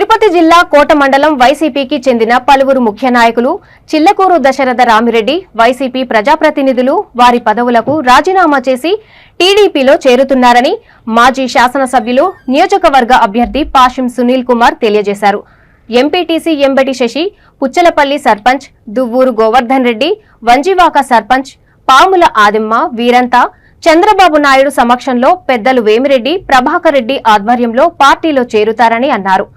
తిరుపతి జిల్లా కోట మండలం వైసీపీకి చెందిన పలువురు ముఖ్య నాయకులు చిల్లకూరు దశరథ రామిరెడ్డి వైసీపీ ప్రజాప్రతినిధులు వారి పదవులకు రాజీనామా చేసి టీడీపీలో చేరుతున్నారని మాజీ శాసనసభ్యులు నియోజకవర్గ అభ్యర్థి పాషం సునీల్ కుమార్ తెలియజేశారు. ఎంపీటీసీ ఎంబటి శశి, పుచ్చలపల్లి సర్పంచ్ దువ్వూరు గోవర్ధన్ రెడ్డి, వంజివాక సర్పంచ్ పాముల ఆదిమ్మ వీరంతా చంద్రబాబు నాయుడు సమక్షంలో పెద్దలు వేమిరెడ్డి ప్రభాకర్ రెడ్డి ఆధ్వర్యంలో పార్టీలో చేరుతారని అన్నారు.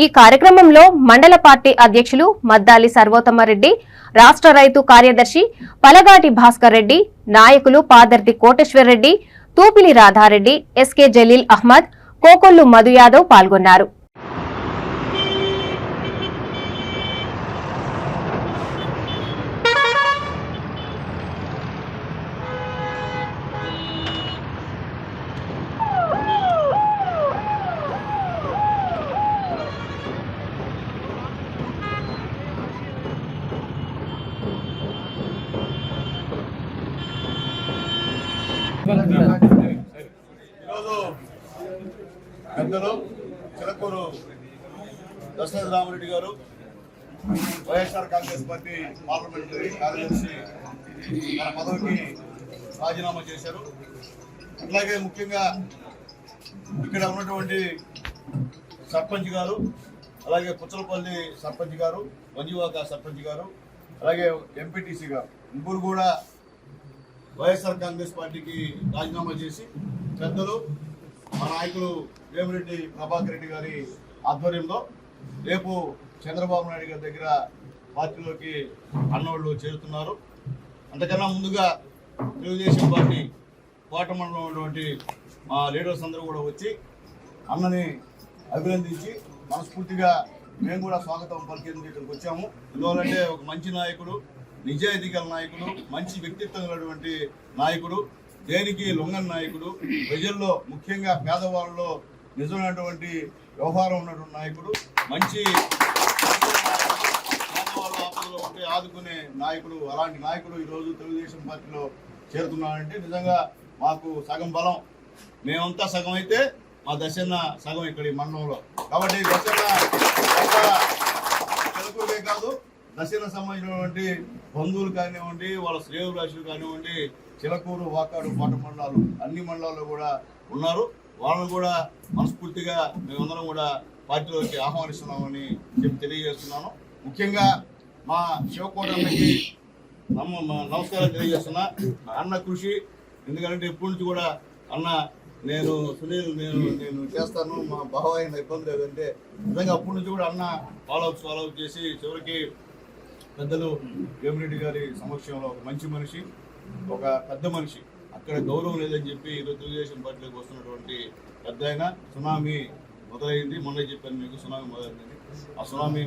ఈ కార్యక్రమంలో మండల పార్టీ అధ్యక్షులు మద్దాలి సర్వోత్తమరెడ్డి, రాష్ట్ర రైతు కార్యదర్శి పలగాటి భాస్కర్ రెడ్డి, నాయకులు పాదర్తి కోటేశ్వరరెడ్డి, తూపిలి రాధారెడ్డి, ఎస్కే జలీల్ అహ్మద్, కోకొల్లు మధు యాదవ్ పాల్గొన్నారు. ఈరోజు పెద్దలు చిలకూరు దశరథ రామిరెడ్డి గారు వైఎస్ఆర్ కాంగ్రెస్ పార్టీ పార్లమెంటరీ కార్యదర్శి తన పదవికి రాజీనామా చేశారు. అట్లాగే ముఖ్యంగా ఇక్కడ ఉన్నటువంటి సర్పంచ్ గారు, అలాగే పుచ్చలపల్లి సర్పంచ్ గారు, వంజివాక సర్పంచ్ గారు, అలాగే ఎంపీటీసీ గారు ముగ్గురు కూడా వైఎస్ఆర్ కాంగ్రెస్ పార్టీకి రాజీనామా చేసి పెద్దలు మా నాయకులు వేమిరెడ్డి ప్రభాకర్ రెడ్డి గారి ఆధ్వర్యంలో రేపు చంద్రబాబు నాయుడు గారి దగ్గర పార్టీలోకి అన్నోళ్ళు చేరుతున్నారు. అంతకన్నా ముందుగా తెలుగుదేశం పార్టీ కోట మండలంలో ఉన్నటువంటి మా లీడర్స్ అందరూ కూడా వచ్చి అన్నని అభినందించి మనస్ఫూర్తిగా మేము కూడా స్వాగతం పలికేందుకు ఇక్కడికి వచ్చాము. ఎందువల్లంటే ఒక మంచి నాయకుడు, నిజాయితీ గల నాయకుడు, మంచి వ్యక్తిత్వం గలటువంటి నాయకుడు, దేనికి లొంగని నాయకుడు, ప్రజల్లో ముఖ్యంగా పేదవాళ్ళలో నిజమైనటువంటి వ్యవహారం ఉన్నటువంటి నాయకుడు, మంచి పేదవాళ్ళ ఆపదలో ఉంటే ఆదుకునే నాయకుడు. అలాంటి నాయకుడు ఈరోజు తెలుగుదేశం పార్టీలో చేరుతున్నాడంటే నిజంగా మాకు సగం బలం. మేమంతా సగం అయితే మా దశన్న సగం ఇక్కడ ఈ మండలంలో. కాబట్టి దశన్న తెలుగుదే కాదు, దశన సంబంధించినటువంటి బంధువులు కానివ్వండి, వాళ్ళ శ్రేయోభిలాషులు కానివ్వండి, చిలకూరు, వాకాడు, కోట మండలాలు అన్ని మండలాల్లో కూడా ఉన్నారు. వాళ్ళని కూడా మనస్ఫూర్తిగా మేమందరం కూడా పార్టీలోకి ఆహ్వానిస్తున్నామని తెలియజేస్తున్నాను. ముఖ్యంగా మా శివకోటన్నకి నమస్కారం తెలియజేస్తున్నా. అన్న కృషి, ఎందుకంటే ఇప్పటి నుంచి కూడా అన్న నేను సునీల్ నేను చేస్తాను, మా బావ అయిన ఇబ్బంది లేదంటే నిజంగా అప్పటి నుంచి కూడా అన్న ఫాలోఅప్ చేసి చివరికి పెద్దలు వేమిరెడ్డి గారి సమక్షంలో ఒక మంచి మనిషి, ఒక పెద్ద మనిషి, అక్కడ గౌరవం లేదని చెప్పి ఈరోజు తెలుగుదేశం పార్టీలోకి వస్తున్నటువంటి పెద్ద ఆయన. సునామీ మొదలైంది, మొన్న చెప్పాను మీకు, సునామీ మొదలైంది. ఆ సునామీ